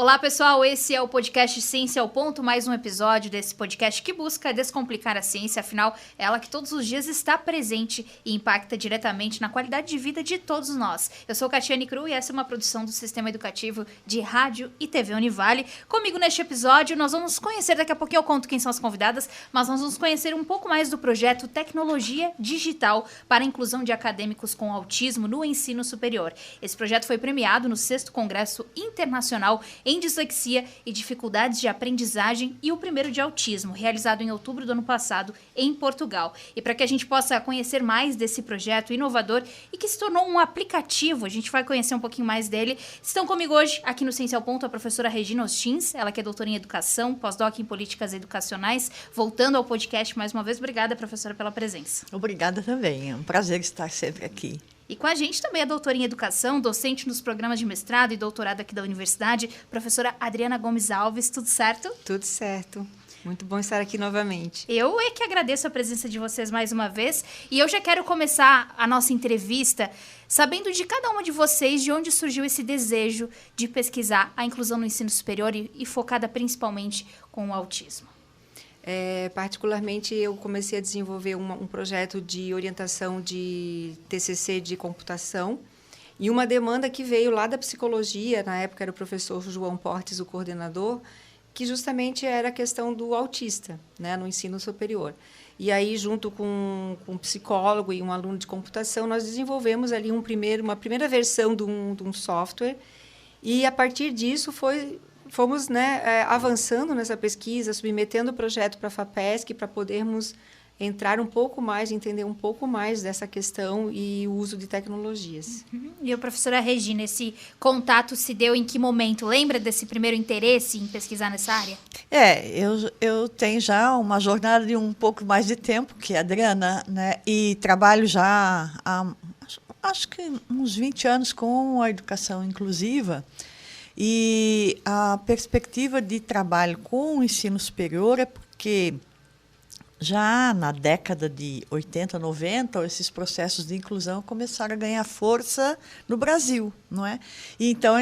Olá, pessoal, esse é o podcast Ciência ao Ponto, mais um episódio desse podcast que busca descomplicar a ciência, afinal, é ela que todos os dias está presente e impacta diretamente na qualidade de vida de todos nós. Eu sou Catiane Cru e essa é uma produção do Sistema Educativo de Rádio e TV Univale. Comigo neste episódio, nós vamos conhecer, daqui a pouquinho eu conto quem são as convidadas, mas nós vamos conhecer um pouco mais do projeto Tecnologia Digital para a Inclusão de Acadêmicos com Autismo no Ensino Superior. Esse projeto foi premiado no 6º Congresso Internacional em Dislexia e Dificuldades de Aprendizagem e o primeiro de Autismo, realizado em outubro do ano passado em Portugal. E para que a gente possa conhecer mais desse projeto inovador e que se tornou um aplicativo, a gente vai conhecer um pouquinho mais dele. Estão comigo hoje, aqui no Ciência ao Ponto, a professora Regina Ostins, ela que é doutora em Educação, pós-doc em Políticas Educacionais. Voltando ao podcast mais uma vez, obrigada, professora, pela presença. Obrigada também, é um prazer estar sempre aqui. E com a gente também a doutora em Educação, docente nos programas de mestrado e doutorado aqui da universidade, professora Adriana Gomes Alves. Tudo certo? Tudo certo. Muito bom estar aqui novamente. Eu é que agradeço a presença de vocês mais uma vez. E eu já quero começar a nossa entrevista sabendo de cada uma de vocês de onde surgiu esse desejo de pesquisar a inclusão no ensino superior e focada principalmente com o autismo. Particularmente, eu comecei a desenvolver um projeto de orientação de TCC de computação e uma demanda que veio lá da psicologia, na época era o professor João Portes, o coordenador, que justamente era a questão do autista, né, no ensino superior. E aí, junto com um psicólogo e um aluno de computação, nós desenvolvemos ali uma primeira versão de um software e, a partir disso, fomos avançando nessa pesquisa, submetendo o projeto para a FAPESC para podermos entrar um pouco mais, entender um pouco mais dessa questão e o uso de tecnologias. E a professora Regina, esse contato se deu em que momento? Lembra desse primeiro interesse em pesquisar nessa área? Eu tenho já uma jornada de um pouco mais de tempo que a Adriana, né, e trabalho já há, acho que uns 20 anos com a educação inclusiva. E a perspectiva de trabalho com o ensino superior é porque já na década de 80, 90, esses processos de inclusão começaram a ganhar força no Brasil, não é? E então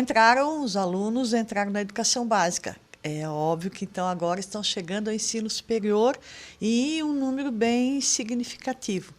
os alunos entraram na educação básica. É óbvio que então agora estão chegando ao ensino superior e um número bem significativo.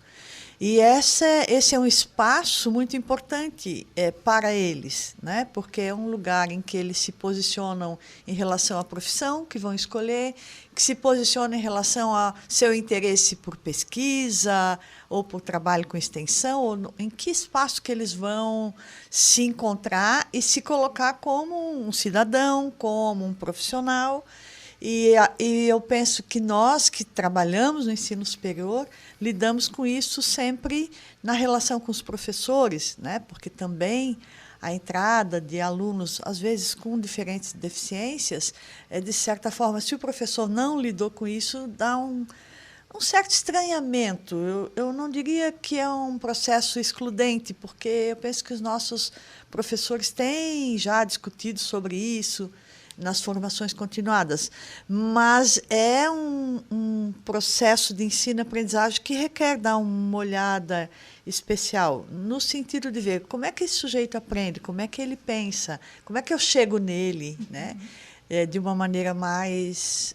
E esse é um espaço muito importante para eles, né? Porque é um lugar em que eles se posicionam em relação à profissão que vão escolher, que se posicionam em relação ao seu interesse por pesquisa ou por trabalho com extensão, ou em que espaço que eles vão se encontrar e se colocar como um cidadão, como um profissional. E eu penso que nós que trabalhamos no ensino superior lidamos com isso sempre na relação com os professores, né? Porque também a entrada de alunos, às vezes com diferentes deficiências, de certa forma, se o professor não lidou com isso, dá um certo estranhamento. Eu não diria que é um processo excludente, porque eu penso que os nossos professores têm já discutido sobre isso nas formações continuadas, mas é um processo de ensino-aprendizagem que requer dar uma olhada especial, no sentido de ver como é que esse sujeito aprende, como é que ele pensa, como é que eu chego nele, né? De uma maneira mais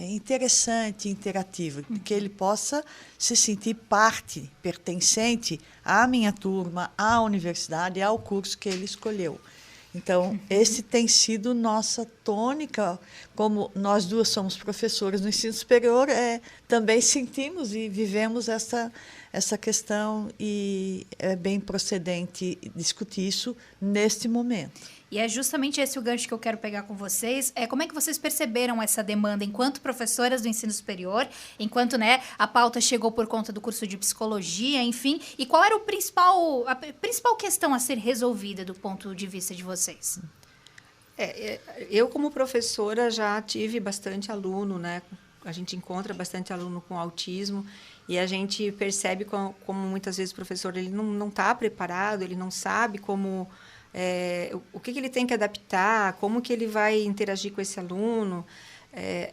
interessante, interativa, que ele possa se sentir parte, pertencente à minha turma, à universidade, ao curso que ele escolheu. Então, esse tem sido nossa tônica, como nós duas somos professoras no ensino superior, também sentimos e vivemos essa questão e é bem procedente discutir isso neste momento. E é justamente esse o gancho que eu quero pegar com vocês. Como é que vocês perceberam essa demanda enquanto professoras do ensino superior, enquanto, né, a pauta chegou por conta do curso de psicologia, enfim, e qual era a principal questão a ser resolvida do ponto de vista de vocês? Eu, como professora, já tive bastante aluno, né? A gente encontra bastante aluno com autismo e a gente percebe como muitas vezes o professor ele não está preparado, ele não sabe como... o que ele tem que adaptar, como que ele vai interagir com esse aluno.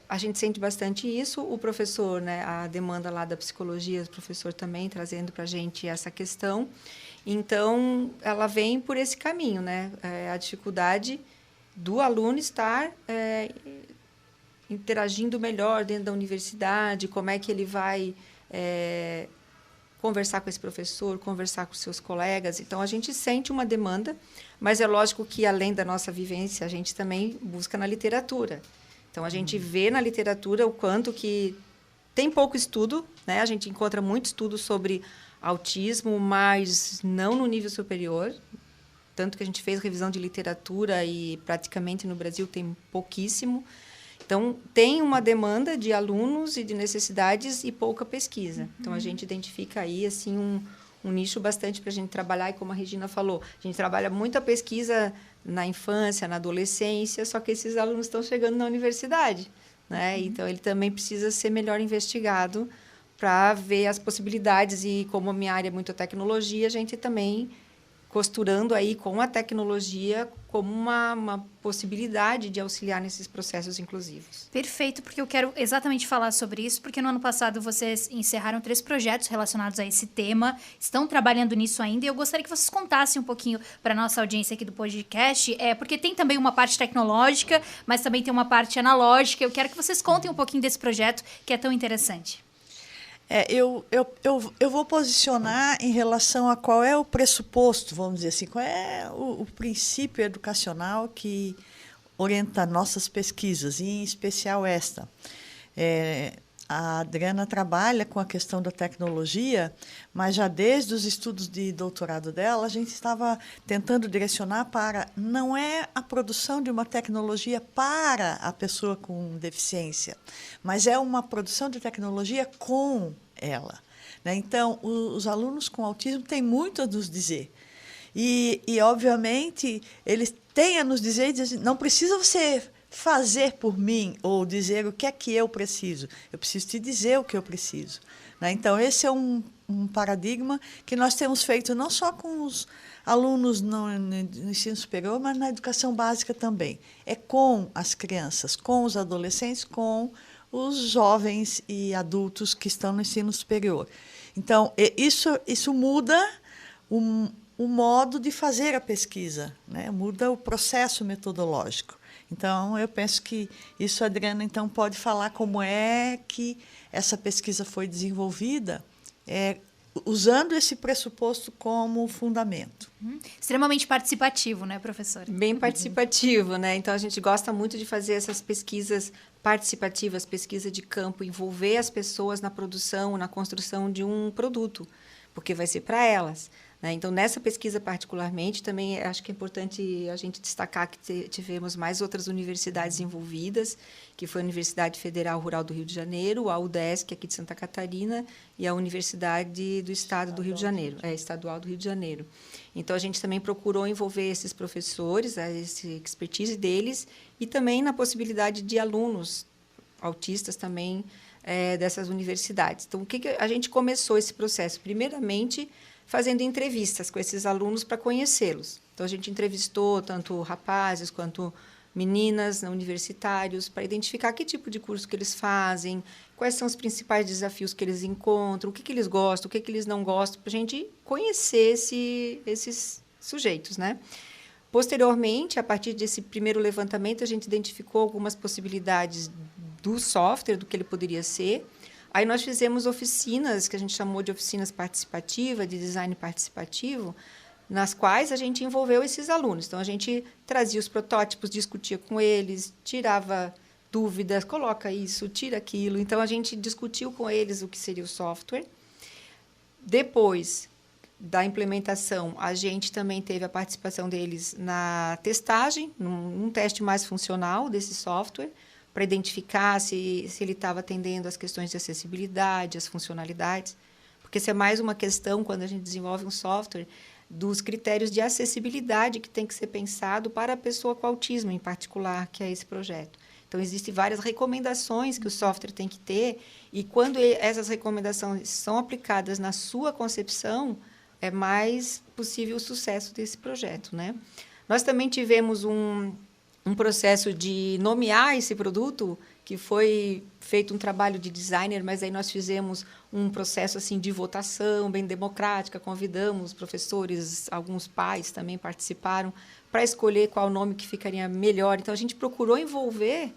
A gente sente bastante isso. O professor, né, a demanda lá da psicologia, o professor também trazendo para a gente essa questão. Então, ela vem por esse caminho, né? A dificuldade do aluno estar interagindo melhor dentro da universidade, como é que ele vai conversar com esse professor, conversar com seus colegas. Então, a gente sente uma demanda, mas é lógico que, além da nossa vivência, a gente também busca na literatura. Então, a gente vê na literatura o quanto que tem pouco estudo, né? A gente encontra muito estudo sobre autismo, mas não no nível superior. Tanto que a gente fez revisão de literatura e, praticamente, no Brasil tem pouquíssimo. Então, tem uma demanda de alunos e de necessidades e pouca pesquisa. Então, a gente identifica aí assim, um nicho bastante para a gente trabalhar. E, como a Regina falou, a gente trabalha muito a pesquisa na infância, na adolescência, só que esses alunos estão chegando na universidade, né? Então, ele também precisa ser melhor investigado para ver as possibilidades. E, como a minha área é muito tecnologia, a gente também costurando aí com a tecnologia como uma possibilidade de auxiliar nesses processos inclusivos. Perfeito, porque eu quero exatamente falar sobre isso, porque no ano passado vocês encerraram 3 projetos relacionados a esse tema, estão trabalhando nisso ainda, e eu gostaria que vocês contassem um pouquinho para a nossa audiência aqui do podcast, porque tem também uma parte tecnológica, mas também tem uma parte analógica. Eu quero que vocês contem um pouquinho desse projeto, que é tão interessante. Eu vou posicionar em relação a qual é o pressuposto, vamos dizer assim, qual é o princípio educacional que orienta nossas pesquisas, e em especial esta. A Adriana trabalha com a questão da tecnologia, mas já desde os estudos de doutorado dela, a gente estava tentando direcionar para, não é a produção de uma tecnologia para a pessoa com deficiência, mas é uma produção de tecnologia com ela, né? Então, os alunos com autismo têm muito a nos dizer. E obviamente, eles têm a nos dizer e dizem, não precisa você fazer por mim ou dizer o que é que eu preciso te dizer o que eu preciso, né? Então, esse é um paradigma que nós temos feito não só com os alunos no ensino superior, mas na educação básica também. É com as crianças, com os adolescentes, com os jovens e adultos que estão no ensino superior. Então, isso muda o modo de fazer a pesquisa, né? Muda o processo metodológico. Então, eu penso que isso, a Adriana, então, pode falar como é que essa pesquisa foi desenvolvida, usando esse pressuposto como fundamento. Extremamente participativo, né, professora? Bem participativo, né? Então, a gente gosta muito de fazer essas pesquisas participativas, pesquisa de campo, envolver as pessoas na produção, na construção de um produto, porque vai ser para elas, né? Então, nessa pesquisa particularmente, também acho que é importante a gente destacar que tivemos mais outras universidades envolvidas, que foi a Universidade Federal Rural do Rio de Janeiro, a UDESC, aqui de Santa Catarina, e a Universidade do Estado do Rio de Janeiro, Estadual do Rio de Janeiro. Então, a gente também procurou envolver esses professores, essa expertise deles, e também na possibilidade de alunos autistas também dessas universidades. Então, o que a gente começou esse processo? Primeiramente, fazendo entrevistas com esses alunos para conhecê-los. Então, a gente entrevistou tanto rapazes quanto meninas, universitários, para identificar que tipo de curso que eles fazem, quais são os principais desafios que eles encontram, o que eles gostam, o que eles não gostam, para a gente conhecer esses sujeitos, né? Posteriormente, a partir desse primeiro levantamento, a gente identificou algumas possibilidades do software, do que ele poderia ser. Aí nós fizemos oficinas, que a gente chamou de oficinas participativas, de design participativo, nas quais a gente envolveu esses alunos. Então, a gente trazia os protótipos, discutia com eles, tirava dúvidas, coloca isso, tira aquilo. Então, a gente discutiu com eles o que seria o software. Depois da implementação, a gente também teve a participação deles na testagem, num teste mais funcional desse software, para identificar se ele estava atendendo às questões de acessibilidade, às funcionalidades. Porque essa é mais uma questão, quando a gente desenvolve um software, dos critérios de acessibilidade que tem que ser pensado para a pessoa com autismo, em particular, que é esse projeto. Então, existem várias recomendações que o software tem que ter, e quando essas recomendações são aplicadas na sua concepção, é mais possível o sucesso desse projeto, né? Nós também tivemos um processo de nomear esse produto que foi feito um trabalho de designer, mas aí nós fizemos um processo assim de votação bem democrática, convidamos professores, alguns pais também participaram, para escolher qual nome que ficaria melhor. Então, a gente procurou envolver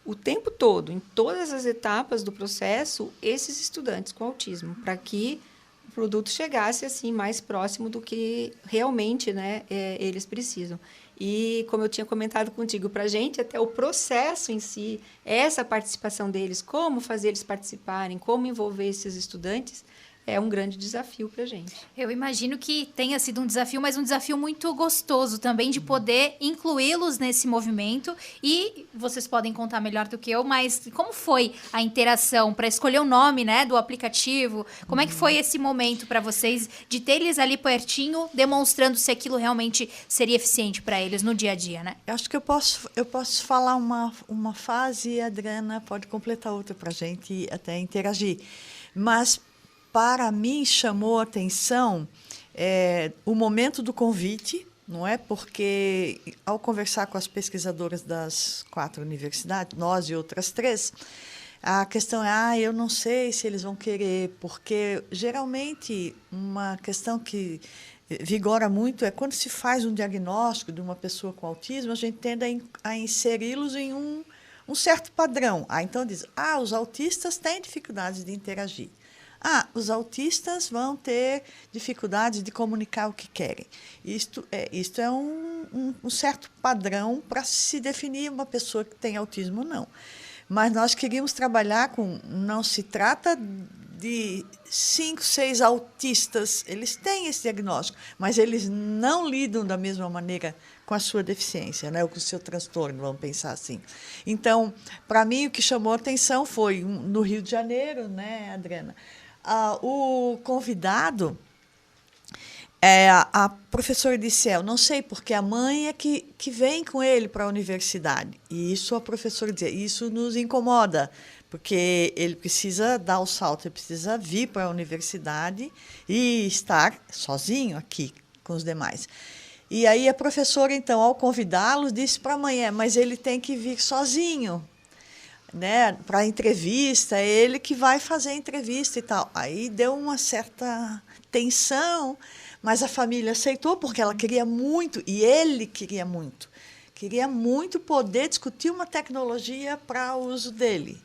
o tempo todo, em todas as etapas do processo, esses estudantes com autismo, para que o produto chegasse assim mais próximo do que realmente, né, eles precisam. E, como eu tinha comentado contigo, para a gente, até o processo em si, essa participação deles, como fazer eles participarem, como envolver esses estudantes, é um grande desafio para a gente. Eu imagino que tenha sido um desafio, mas um desafio muito gostoso também de poder incluí-los nesse movimento. E vocês podem contar melhor do que eu, mas como foi a interação para escolher o nome, né, do aplicativo? Como é que foi esse momento para vocês de ter eles ali pertinho, demonstrando se aquilo realmente seria eficiente para eles no dia a dia, né? Eu acho que eu posso falar uma fase e a Adriana pode completar outra para a gente até interagir. Mas para mim, chamou a atenção o momento do convite, não é? Porque, ao conversar com as pesquisadoras das 4 universidades, nós e outras 3, a questão é, eu não sei se eles vão querer, porque, geralmente, uma questão que vigora muito é quando se faz um diagnóstico de uma pessoa com autismo, a gente tende a inseri-los em um certo padrão. Então, diz, os autistas têm dificuldades de interagir. Os autistas vão ter dificuldades de comunicar o que querem. Isto é um certo padrão para se definir uma pessoa que tem autismo ou não. Mas nós queríamos trabalhar com... Não se trata de 5, 6 autistas. Eles têm esse diagnóstico, mas eles não lidam da mesma maneira com a sua deficiência, né? Ou com o seu transtorno, vamos pensar assim. Então, para mim, o que chamou a atenção foi, no Rio de Janeiro, né, Adriana? O convidado, a professora disse, eu não sei, porque a mãe é que vem com ele para a universidade. E isso a professora dizia, isso nos incomoda, porque ele precisa dar o salto, ele precisa vir para a universidade e estar sozinho aqui com os demais. E aí a professora, então, ao convidá-los, disse para a mãe, mas ele tem que vir sozinho, né, para a entrevista, é ele que vai fazer a entrevista e tal. Aí deu uma certa tensão, mas a família aceitou, porque ela queria muito, e ele queria muito poder discutir uma tecnologia para o uso dele.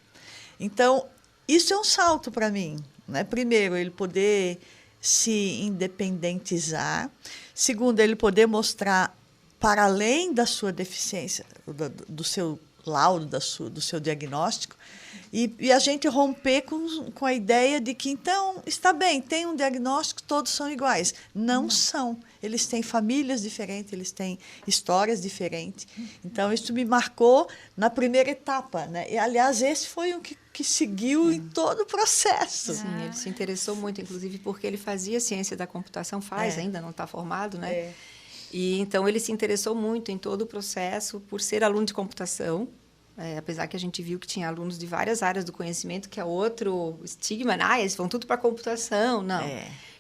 Então, isso é um salto para mim, né? Primeiro, ele poder se independentizar. Segundo, ele poder mostrar, para além da sua deficiência, do seu laudo, do seu diagnóstico, e a gente romper com a ideia de que, então, está bem, tem um diagnóstico, todos são iguais. Não são. Eles têm famílias diferentes, eles têm histórias diferentes. Então, isso me marcou na primeira etapa, né? E, aliás, esse foi o que seguiu em todo o processo. Sim, ele se interessou muito, inclusive, porque ele fazia ciência da computação, ainda não está formado, né? E, então, ele se interessou muito em todo o processo por ser aluno de computação, apesar que a gente viu que tinha alunos de várias áreas do conhecimento, que é outro estigma, eles vão tudo para a computação. Não.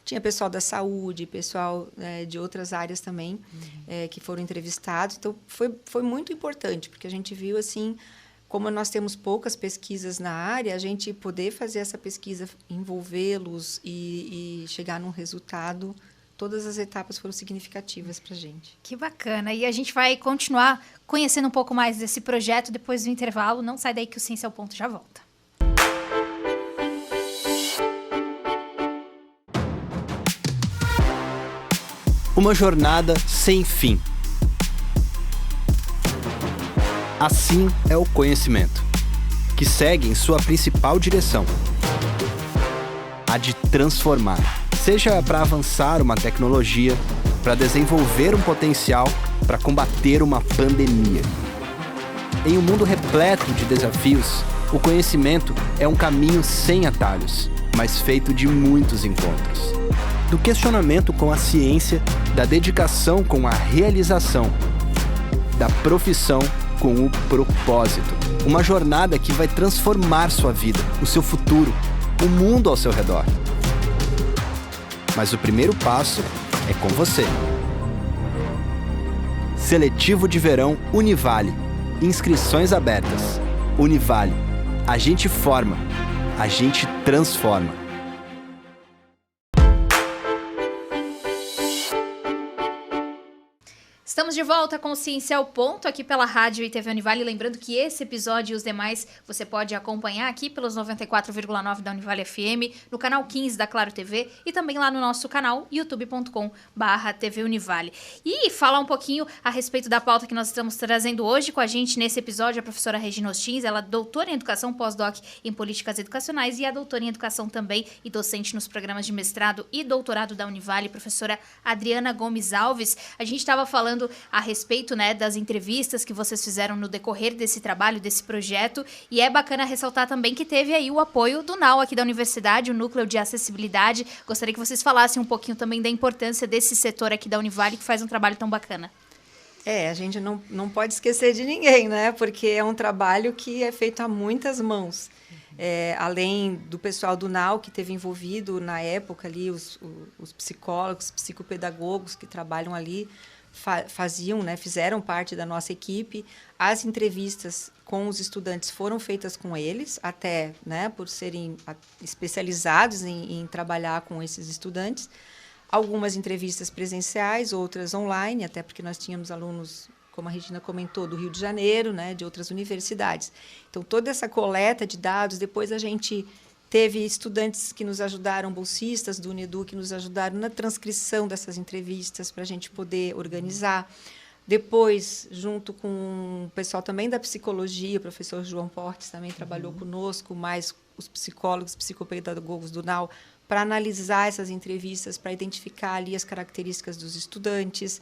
Tinha pessoal da saúde, pessoal de outras áreas também, que foram entrevistados. Então, foi muito importante, porque a gente viu, assim, como nós temos poucas pesquisas na área, a gente poder fazer essa pesquisa, envolvê-los e chegar num resultado. Todas as etapas foram significativas para a gente. Que bacana. E a gente vai continuar conhecendo um pouco mais desse projeto depois do intervalo. Não sai daí que o Ciência ao Ponto já volta. Uma jornada sem fim. Assim é o conhecimento, que segue em sua principal direção, a de transformar. Seja para avançar uma tecnologia, para desenvolver um potencial, para combater uma pandemia. Em um mundo repleto de desafios, o conhecimento é um caminho sem atalhos, mas feito de muitos encontros. Do questionamento com a ciência, da dedicação com a realização, da profissão com o propósito. Uma jornada que vai transformar sua vida, o seu futuro, o mundo ao seu redor. Mas o primeiro passo é com você. Seletivo de Verão Univale. Inscrições abertas. Univale. A gente forma, a gente transforma. Estamos de volta com Ciência ao Ponto, aqui pela Rádio e TV Univale. Lembrando que esse episódio e os demais você pode acompanhar aqui pelos 94,9 da Univale FM, no canal 15 da Claro TV e também lá no nosso canal youtube.com/TV Univale. E falar um pouquinho a respeito da pauta que nós estamos trazendo hoje com a gente nesse episódio, a professora Regina Ostins, ela é doutora em Educação, pós-doc em Políticas Educacionais e a doutora em Educação também e docente nos programas de mestrado e doutorado da Univale, professora Adriana Gomes Alves. A gente estava falando a respeito, né, das entrevistas que vocês fizeram no decorrer desse trabalho, desse projeto, e é bacana ressaltar também que teve aí o apoio do NAU aqui da universidade, o Núcleo de Acessibilidade. Gostaria que vocês falassem um pouquinho também da importância desse setor aqui da Univale, que faz um trabalho tão bacana. A gente não pode esquecer de ninguém, né? Porque é um trabalho que é feito a muitas mãos. Além do pessoal do NAU, que esteve envolvido na época ali, os psicólogos, psicopedagogos que trabalham ali, fizeram parte da nossa equipe. As entrevistas com os estudantes foram feitas com eles, até, né, por serem especializados em trabalhar com esses estudantes. Algumas entrevistas presenciais, outras online, até porque nós tínhamos alunos, como a Regina comentou, do Rio de Janeiro, né, de outras universidades. Então, toda essa coleta de dados, depois a gente teve estudantes que nos ajudaram, bolsistas do UNEDU, que nos ajudaram na transcrição dessas entrevistas para a gente poder organizar. Depois, junto com o pessoal também da psicologia, o professor João Portes também trabalhou conosco, mais os psicólogos, psicopedagogos do NAU, para analisar essas entrevistas, para identificar ali as características dos estudantes.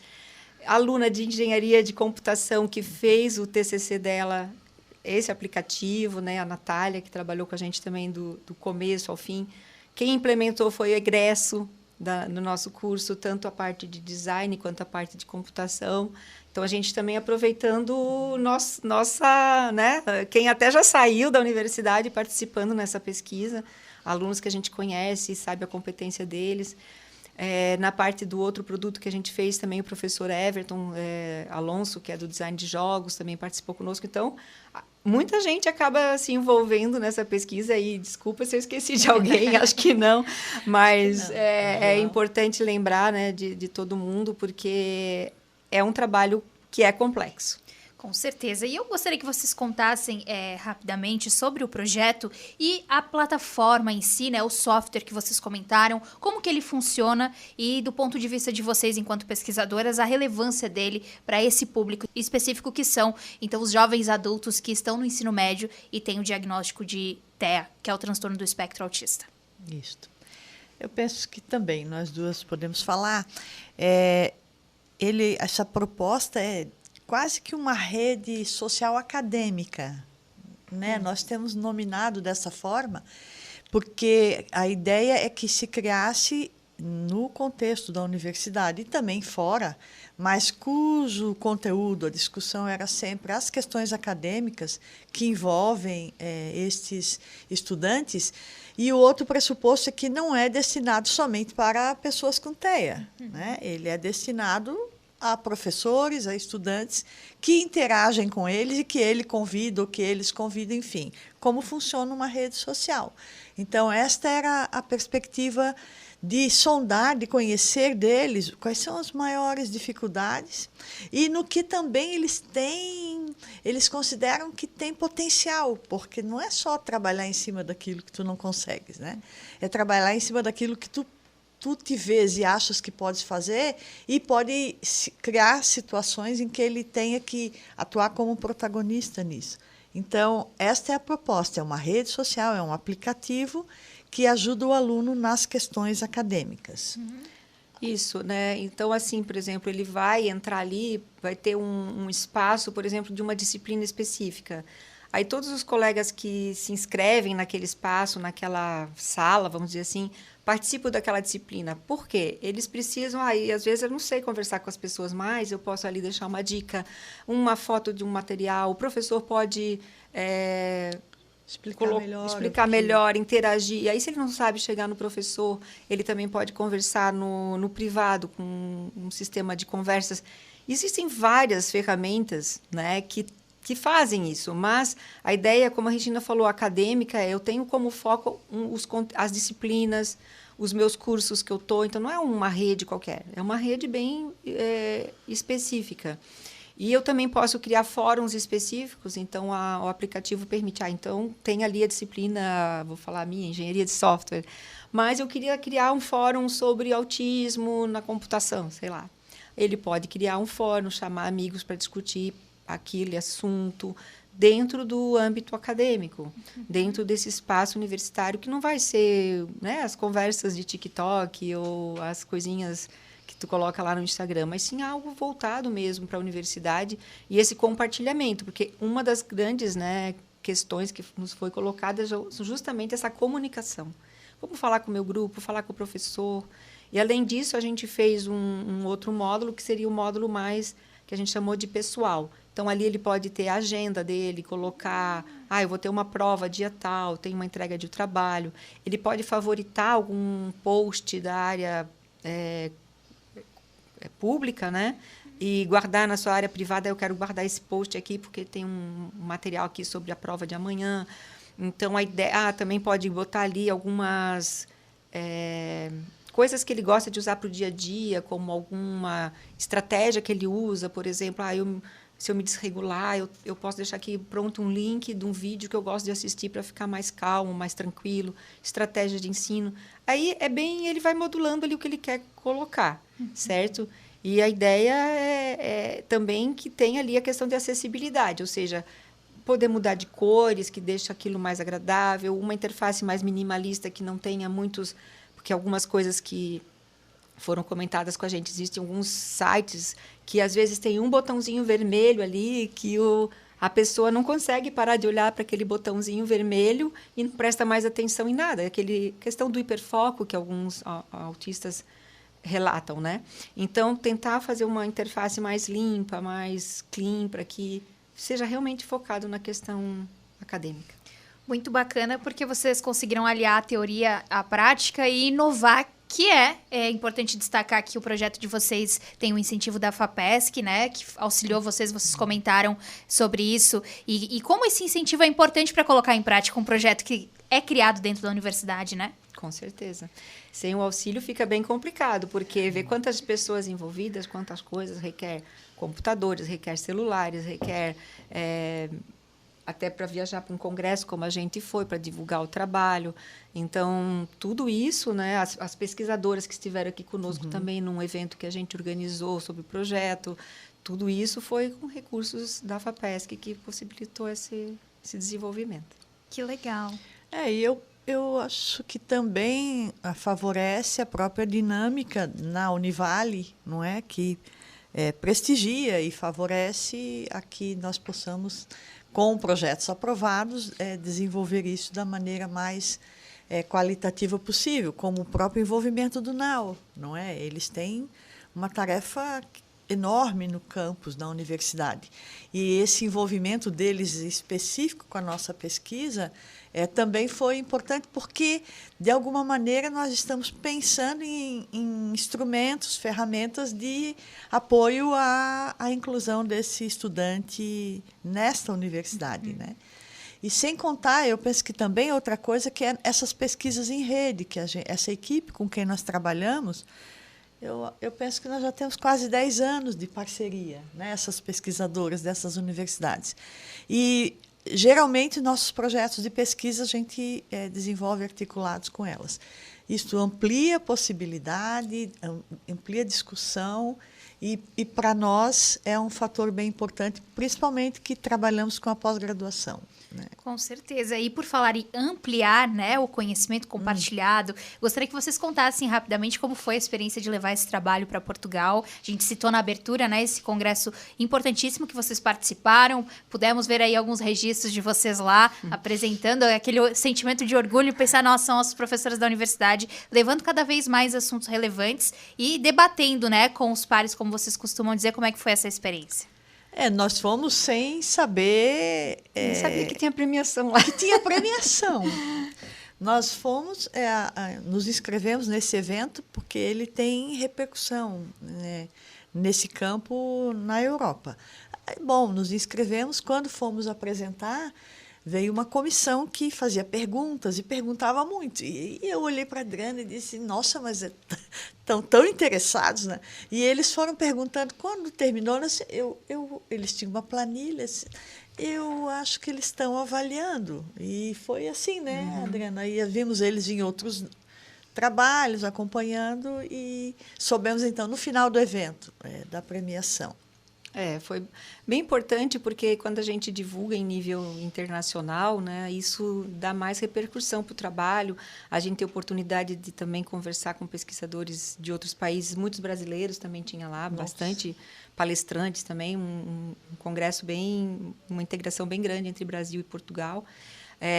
A aluna de engenharia de computação que fez o TCC dela, esse aplicativo, né, a Natália, que trabalhou com a gente também do começo ao fim. Quem implementou foi o egresso no nosso curso, tanto a parte de design quanto a parte de computação. Então, a gente também aproveitando nossa, né, quem até já saiu da universidade participando nessa pesquisa, alunos que a gente conhece, sabe a competência deles. Na parte do outro produto que a gente fez também, o professor Everton Alonso, que é do design de jogos, também participou conosco. Então, muita gente acaba se envolvendo nessa pesquisa e desculpa se eu esqueci de alguém, acho que não, mas é importante lembrar, né, de todo mundo, porque é um trabalho que é complexo. Com certeza. E eu gostaria que vocês contassem rapidamente sobre o projeto e a plataforma em si, né, o software que vocês comentaram, como que ele funciona e, do ponto de vista de vocês, enquanto pesquisadoras, a relevância dele para esse público específico que são, então, os jovens adultos que estão no ensino médio e têm o diagnóstico de TEA, que é o transtorno do espectro autista. Isso. Eu penso que também nós duas podemos falar. Essa proposta é quase que uma rede social acadêmica, né? Nós temos nominado dessa forma porque a ideia é que se criasse no contexto da universidade e também fora, mas cujo conteúdo, a discussão era sempre as questões acadêmicas que envolvem estes estudantes, e o outro pressuposto é que não é destinado somente para pessoas com TEA, né? Ele é destinado a professores, a estudantes que interagem com eles e que ele convida ou que eles convidam, enfim, como funciona uma rede social. Então, esta era a perspectiva de sondar, de conhecer deles quais são as maiores dificuldades e no que também eles consideram que tem potencial, porque não é só trabalhar em cima daquilo que tu não consegues, né? É trabalhar em cima daquilo que tu te vês e achas que podes fazer e pode criar situações em que ele tenha que atuar como protagonista nisso. Então, esta é a proposta, é uma rede social, é um aplicativo que ajuda o aluno nas questões acadêmicas. Isso, né? Então, assim, por exemplo, ele vai entrar ali, vai ter um espaço, por exemplo, de uma disciplina específica. Aí todos os colegas que se inscrevem naquele espaço, naquela sala, vamos dizer assim, participam daquela disciplina. Por quê? Eles precisam, às vezes eu não sei conversar com as pessoas mais, eu posso ali deixar uma dica, uma foto de um material, o professor pode explicar melhor, interagir. E aí, se ele não sabe chegar no professor, ele também pode conversar no privado, com um sistema de conversas. Existem várias ferramentas, né, que que fazem isso, mas a ideia, como a Regina falou, acadêmica, eu tenho como foco as disciplinas, os meus cursos que eu estou, então não é uma rede qualquer, é uma rede bem específica. E eu também posso criar fóruns específicos, então o aplicativo permite, então tem ali a disciplina, vou falar a minha, engenharia de software, mas eu queria criar um fórum sobre autismo na computação, sei lá. Ele pode criar um fórum, chamar amigos para discutir aquele assunto dentro do âmbito acadêmico, dentro desse espaço universitário, que não vai ser, né, as conversas de TikTok ou as coisinhas que tu coloca lá no Instagram, mas sim algo voltado mesmo para a universidade e esse compartilhamento, porque uma das grandes, né, questões que nos foi colocada é justamente essa comunicação. Como falar com o meu grupo, falar com o professor. E, além disso, a gente fez um outro módulo, que seria o módulo mais que a gente chamou de pessoal. Então, ali ele pode ter a agenda dele, colocar, eu vou ter uma prova dia tal, tem uma entrega de trabalho. Ele pode favoritar algum post da área pública, né? E guardar na sua área privada. Eu quero guardar esse post aqui, porque tem um material aqui sobre a prova de amanhã. Então, a ideia... também pode botar ali algumas... coisas que ele gosta de usar para o dia a dia, como alguma estratégia que ele usa, por exemplo, se eu me desregular, eu posso deixar aqui pronto um link de um vídeo que eu gosto de assistir para ficar mais calmo, mais tranquilo, estratégia de ensino. Aí ele vai modulando ali o que ele quer colocar, certo? E a ideia é também que tenha ali a questão de acessibilidade, ou seja, poder mudar de cores, que deixa aquilo mais agradável, uma interface mais minimalista que não tenha muitos... Porque algumas coisas que foram comentadas com a gente, existem alguns sites que, às vezes, tem um botãozinho vermelho ali que a pessoa não consegue parar de olhar para aquele botãozinho vermelho e não presta mais atenção em nada. Questão do hiperfoco que alguns autistas relatam, né? Então, tentar fazer uma interface mais limpa, mais clean, para que seja realmente focado na questão acadêmica. Muito bacana, porque vocês conseguiram aliar a teoria à prática e inovar, que é importante destacar que o projeto de vocês tem o incentivo da FAPESC, né, que auxiliou vocês comentaram sobre isso, e como esse incentivo é importante para colocar em prática um projeto que é criado dentro da universidade, né? Com certeza. Sem o auxílio fica bem complicado, porque ver quantas pessoas envolvidas, quantas coisas requer computadores, requer celulares, requer... até para viajar para um congresso, como a gente foi, para divulgar o trabalho. Então, tudo isso, né, as pesquisadoras que estiveram aqui conosco também num evento que a gente organizou sobre o projeto, tudo isso foi com recursos da FAPESC que possibilitou esse desenvolvimento. Que legal. E eu acho que também favorece a própria dinâmica na Univale, não é? Que prestigia e favorece a que nós possamos, com projetos aprovados, desenvolver isso da maneira mais qualitativa possível, como o próprio envolvimento do NAU, não é? Eles têm uma tarefa enorme no campus da universidade. E esse envolvimento deles específico com a nossa pesquisa também foi importante porque, de alguma maneira, nós estamos pensando em instrumentos, ferramentas de apoio à inclusão desse estudante nesta universidade, né? E, sem contar, eu penso que também outra coisa que é essas pesquisas em rede, que essa equipe com quem nós trabalhamos, eu penso que nós já temos quase 10 anos de parceria, né, essas pesquisadoras dessas universidades. E, geralmente, nossos projetos de pesquisa a gente desenvolve articulados com elas. Isso amplia a possibilidade, amplia a discussão e para nós é um fator bem importante, principalmente que trabalhamos com a pós-graduação, né? Com certeza. E por falar em ampliar, né, o conhecimento compartilhado, gostaria que vocês contassem rapidamente como foi a experiência de levar esse trabalho para Portugal. A gente citou na abertura, né, esse congresso importantíssimo que vocês participaram. Pudemos ver aí alguns registros de vocês lá, apresentando aquele sentimento de orgulho, pensar, nossa, são nossos professores da universidade, levando cada vez mais assuntos relevantes e debatendo, né, com os pares, como vocês costumam dizer, como é que foi essa experiência. Nós fomos sem saber... Não sabia que tinha premiação lá. Que tinha premiação. Nós fomos, nos inscrevemos nesse evento porque ele tem repercussão, né, nesse campo na Europa. Bom, nos inscrevemos. Quando fomos apresentar, veio uma comissão que fazia perguntas e perguntava muito. E eu olhei para a Adriana e disse, nossa, mas estão tão interessados, né? E eles foram perguntando, quando terminou, eles tinham uma planilha, eu acho que eles estão avaliando. E foi assim, né, Adriana? Aí vimos eles em outros trabalhos, acompanhando, e soubemos, então, no final do evento, da premiação. Foi bem importante, porque quando a gente divulga em nível internacional, né, isso dá mais repercussão para o trabalho. A gente tem oportunidade de também conversar com pesquisadores de outros países, muitos brasileiros também tinha lá, bastante palestrantes também, um congresso uma integração bem grande entre Brasil e Portugal.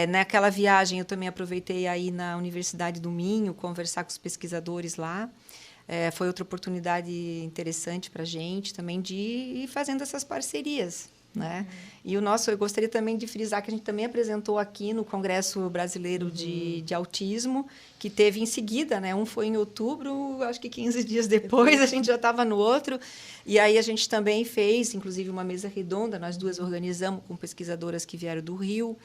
Naquela viagem, eu também aproveitei aí na Universidade do Minho, conversar com os pesquisadores lá. Foi outra oportunidade interessante para a gente também de ir fazendo essas parcerias, né? E eu gostaria também de frisar que a gente também apresentou aqui no Congresso Brasileiro de Autismo, que teve em seguida, né? Um foi em outubro, acho que 15 dias depois a gente já estava no outro. E aí a gente também fez, inclusive, uma mesa redonda, nós duas organizamos com pesquisadoras que vieram do Rio,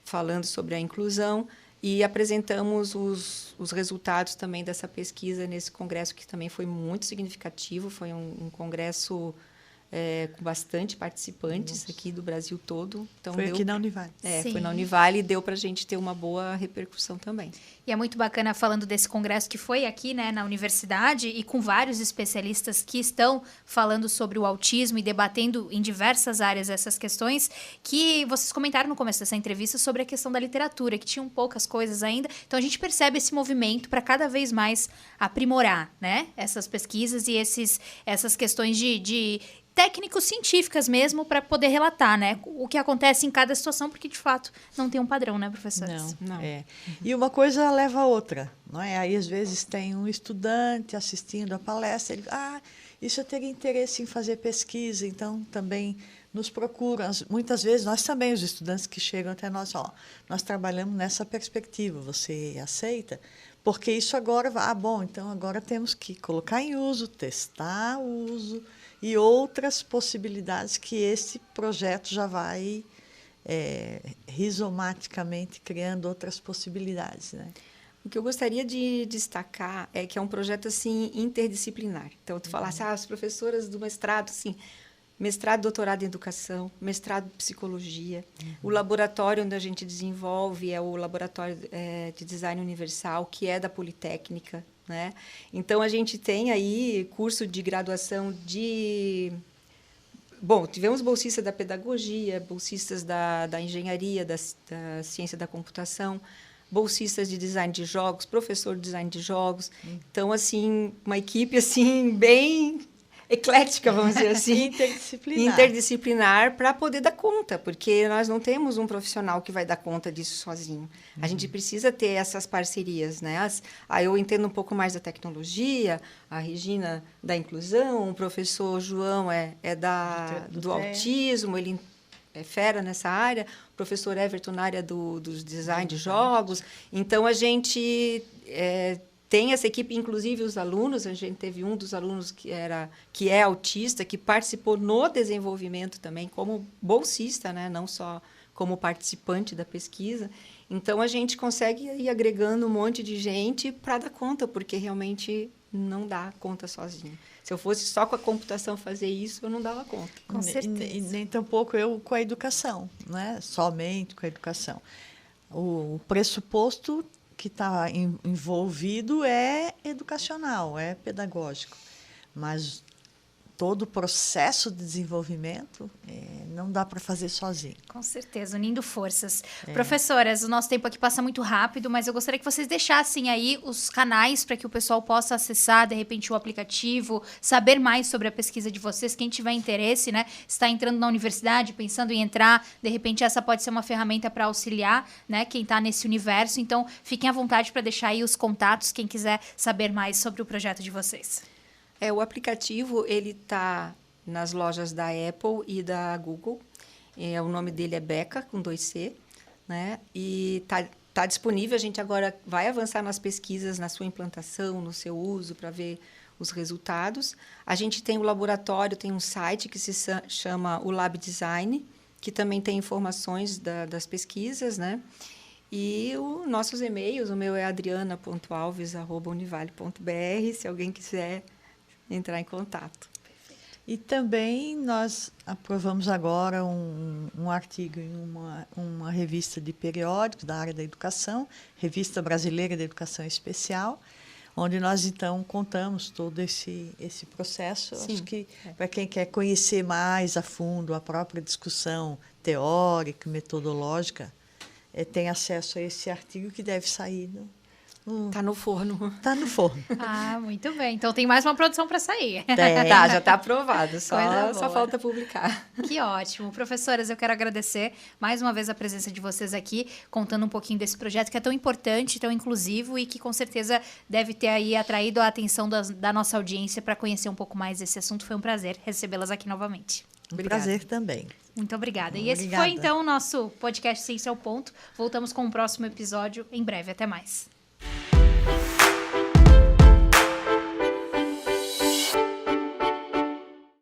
falando sobre a inclusão. E apresentamos os resultados também dessa pesquisa nesse congresso, que também foi muito significativo. Foi um congresso com bastante participantes aqui do Brasil todo. Então, foi aqui na Univale. Foi na Univale e deu para a gente ter uma boa repercussão também. E é muito bacana falando desse congresso que foi aqui, né, na universidade, e com vários especialistas que estão falando sobre o autismo e debatendo em diversas áreas essas questões, que vocês comentaram no começo dessa entrevista sobre a questão da literatura, que tinham poucas coisas ainda. Então, a gente percebe esse movimento para cada vez mais aprimorar, né, essas pesquisas e essas questões de técnicos científicas mesmo para poder relatar, né, o que acontece em cada situação, porque de fato não tem um padrão, né, professores? Não. E uma coisa leva a outra, não é? Aí às vezes tem um estudante assistindo a palestra, ele, isso eu teria interesse em fazer pesquisa, então também nos procuram. Muitas vezes nós também, os estudantes que chegam até nós, nós trabalhamos nessa perspectiva, você aceita? Porque isso agora, então agora temos que colocar em uso, testar o uso, e outras possibilidades que esse projeto já vai rizomaticamente criando outras possibilidades, né? O que eu gostaria de destacar é que é um projeto assim interdisciplinar. Então, tu falasse, as professoras do mestrado, assim, mestrado, doutorado em educação, mestrado em psicologia. O laboratório onde a gente desenvolve é o laboratório de design universal, que é da Politécnica, né? Então, a gente tem aí curso de graduação tivemos bolsistas da pedagogia, bolsistas da engenharia, da ciência da computação, bolsistas de design de jogos, professor de design de jogos. Então, assim, uma equipe assim bem eclética, vamos dizer assim. Interdisciplinar para poder dar conta, porque nós não temos um profissional que vai dar conta disso sozinho. A gente precisa ter essas parcerias, né? Eu entendo um pouco mais da tecnologia, a Regina da inclusão, o professor João do autismo, ele é fera nessa área, o professor Everton na área dos design de jogos. Então, a gente tem essa equipe, inclusive os alunos. A gente teve um dos alunos que é autista, que participou no desenvolvimento também, como bolsista, né? Não só como participante da pesquisa. Então, a gente consegue ir agregando um monte de gente para dar conta, porque realmente não dá conta sozinho. Se eu fosse só com a computação fazer isso, eu não dava conta. Com certeza. E nem tampouco eu com a educação, né? Somente com a educação. O pressuposto que está envolvido é educacional, é pedagógico, mas todo o processo de desenvolvimento não dá para fazer sozinho. Com certeza, unindo forças. Professoras, o nosso tempo aqui passa muito rápido, mas eu gostaria que vocês deixassem aí os canais para que o pessoal possa acessar, de repente, o aplicativo, saber mais sobre a pesquisa de vocês. Quem tiver interesse, né, está entrando na universidade, pensando em entrar, de repente essa pode ser uma ferramenta para auxiliar, né, quem está nesse universo. Então, fiquem à vontade para deixar aí os contatos, quem quiser saber mais sobre o projeto de vocês. O aplicativo, ele está nas lojas da Apple e da Google. O nome dele é Beca, com 2C, né? E está disponível. A gente agora vai avançar nas pesquisas, na sua implantação, no seu uso, para ver os resultados. A gente tem o laboratório, tem um site que se chama o Lab Design, que também tem informações das pesquisas, né? E os nossos e-mails, o meu é adriana.alves@univale.br, se alguém quiser entrar em contato. E também nós aprovamos agora um artigo em uma revista de periódicos da área da educação, Revista Brasileira de Educação Especial, onde nós, então, contamos todo esse processo. Sim. Acho que, para quem quer conhecer mais a fundo a própria discussão teórica, metodológica, tem acesso a esse artigo que deve sair. Está no forno. Está no forno. Ah, muito bem. Então tem mais uma produção para sair. Tá, já está aprovado, só boa. falta publicar. Que ótimo. Professoras, eu quero agradecer mais uma vez a presença de vocês aqui, contando um pouquinho desse projeto que é tão importante, tão inclusivo e que com certeza deve ter aí atraído a atenção da nossa audiência para conhecer um pouco mais desse assunto. Foi um prazer recebê-las aqui novamente. Obrigada. Prazer também. Muito obrigada. E esse Obrigada. foi, então, o nosso podcast Ciência ao Ponto. Voltamos com o próximo episódio em breve. Até mais.